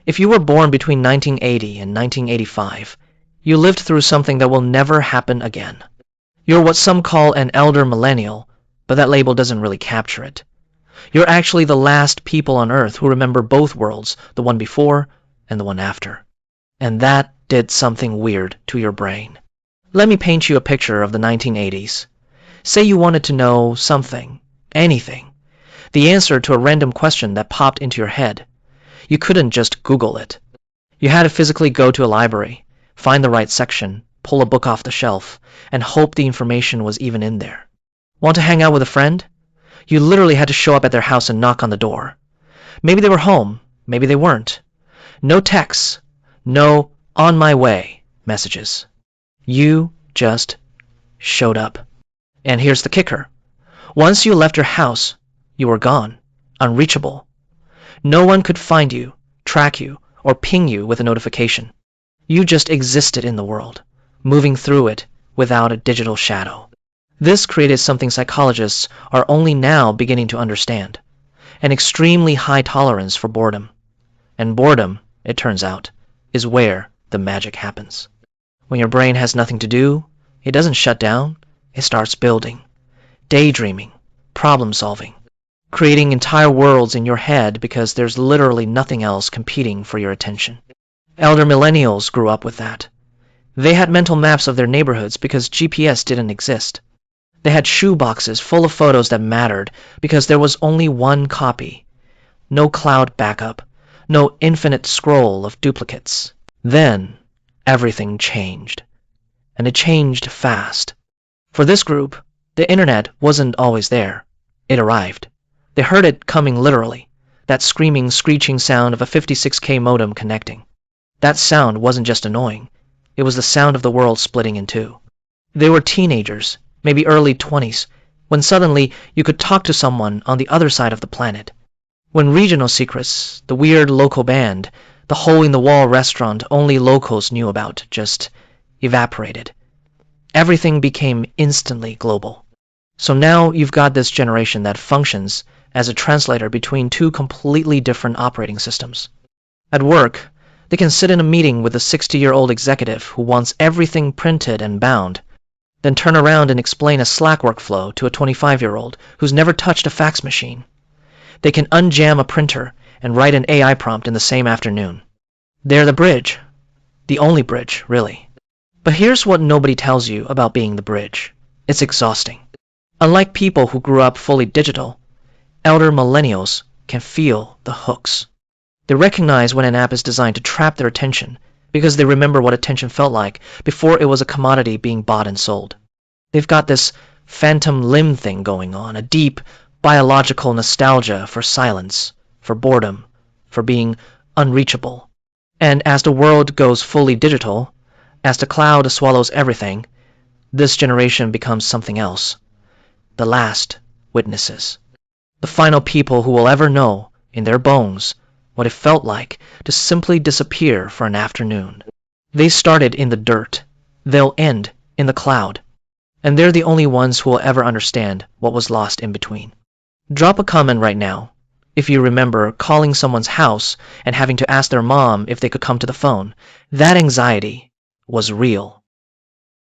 If you were born between 1980 and 1985, you lived through something that will never happen again. You're what some call an elder millennial, but that label doesn't really capture it. You're actually the last people on Earth who remember both worlds, the one before and the one after. And that did something weird to your brain. Let me paint you a picture of the 1980s. Say you wanted to know something, anything, the answer to a random question that popped into your head. You couldn't just Google it. You had to physically go to a library, find the right section, pull a book off the shelf, and hope the information was even in there. Want to hang out with a friend? You literally had to show up at their house and knock on the door. Maybe they were home, maybe they weren't. No texts, no "on my way" messages. You just showed up. And here's the kicker. Once you left your house, you were gone, unreachable. No one could find you, track you, or ping you with a notification. You just existed in the world, moving through it without a digital shadow. This created something psychologists are only now beginning to understand, an extremely high tolerance for boredom. And boredom, it turns out, is where the magic happens. When your brain has nothing to do, it doesn't shut down, it starts building, daydreaming, problem solving, creating entire worlds in your head because there's literally nothing else competing for your attention. Elder millennials grew up with that. They had mental maps of their neighborhoods because GPS didn't exist. They had shoe boxes full of photos that mattered because there was only one copy. No cloud backup, no infinite scroll of duplicates. Then, everything changed. And it changed fast. For this group, the internet wasn't always there. It arrived. They heard it coming literally, that screaming, screeching sound of a 56K modem connecting. That sound wasn't just annoying. It was the sound of the world splitting in two. They were teenagers, maybe early 20s, when suddenly you could talk to someone on the other side of the planet. When regional secrets, the weird local band, the hole-in-the-wall restaurant only locals knew about, just evaporated. Everything became instantly global. So now you've got this generation that functions as a translator between two completely different operating systems. At work, they can sit in a meeting with a 60-year-old executive who wants everything printed and bound, then turn around and explain a Slack workflow to a 25-year-old who's never touched a fax machine. They can unjam a printer and write an AI prompt in the same afternoon. They're the bridge. The only bridge, really. But here's what nobody tells you about being the bridge. It's exhausting. Unlike people who grew up fully digital, elder millennials can feel the hooks. They recognize when an app is designed to trap their attention because they remember what attention felt like before it was a commodity being bought and sold. They've got this phantom limb thing going on, a deep biological nostalgia for silence, for boredom, for being unreachable. And as the world goes fully digital, as the cloud swallows everything, this generation becomes something else. The last witnesses. The final people who will ever know, in their bones, what it felt like to simply disappear for an afternoon. They started in the dirt. They'll end in the cloud. And they're the only ones who will ever understand what was lost in between. Drop a comment right now if you remember calling someone's house and having to ask their mom if they could come to the phone. That anxiety was real.